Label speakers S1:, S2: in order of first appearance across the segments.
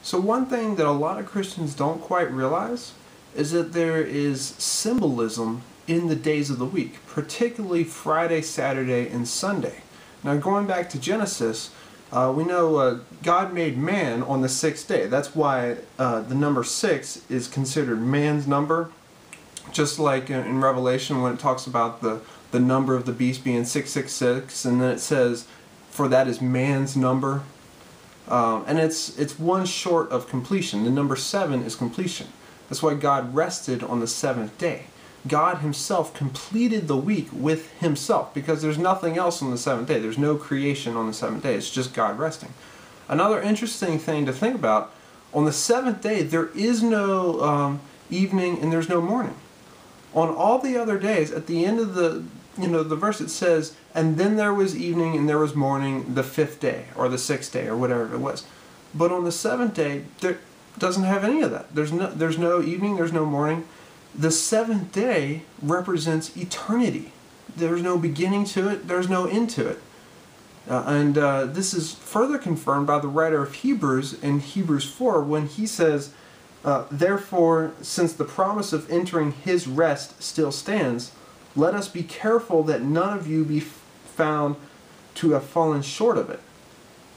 S1: So one thing that a lot of Christians don't quite realize is that there is symbolism in the days of the week, particularly Friday, Saturday, and Sunday. Now going back to Genesis, we know God made man on the sixth day. That's why the number 6 is considered man's number. Just like in Revelation when it talks about the number of the beast being 666, and then it says, for that is man's number. And it's one short of completion. The number 7 is completion. That's why God rested on the seventh day. God himself completed the week with himself, because there's nothing else on the seventh day. There's no creation on the seventh day. It's just God resting. Another interesting thing to think about, on the seventh day there is no evening and there's no morning. On all the other days, at the end of the verse it says, and then there was evening and there was morning the fifth day, or the sixth day, or whatever it was. But on the seventh day, there doesn't have any of that. There's no evening, there's no morning. The seventh day represents eternity. There's no beginning to it, there's no end to it. This is further confirmed by the writer of Hebrews in Hebrews 4 when he says, therefore, since the promise of entering his rest still stands, let us be careful that none of you be found to have fallen short of it.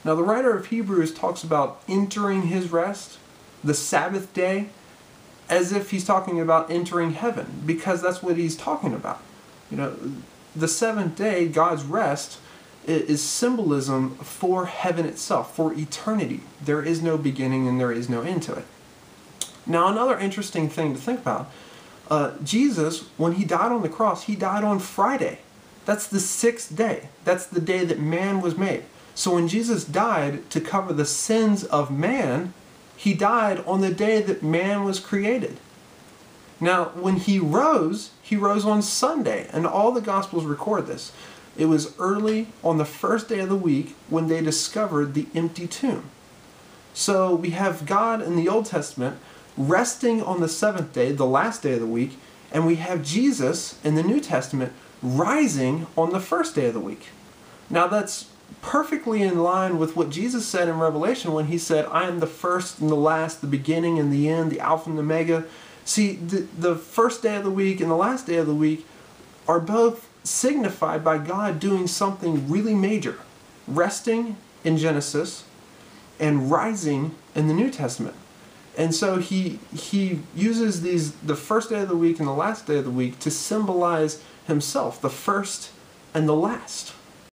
S1: Now the writer of Hebrews talks about entering his rest, the Sabbath day, as if he's talking about entering heaven, because that's what he's talking about. The seventh day, God's rest, is symbolism for heaven itself, for eternity. There is no beginning and there is no end to it. Now another interesting thing to think about, Jesus, when he died on the cross, he died on Friday. That's the sixth day. That's the day that man was made. So when Jesus died to cover the sins of man, he died on the day that man was created. Now when he rose on Sunday, and all the Gospels record this. It was early on the first day of the week when they discovered the empty tomb. So we have God in the Old Testament resting on the seventh day, the last day of the week, and we have Jesus in the New Testament rising on the first day of the week. Now that's perfectly in line with what Jesus said in Revelation when he said, I am the first and the last, the beginning and the end, the Alpha and the Omega. See, the first day of the week and the last day of the week are both signified by God doing something really major, resting in Genesis and rising in the New Testament. And so he uses the first day of the week and the last day of the week to symbolize himself, the first and the last.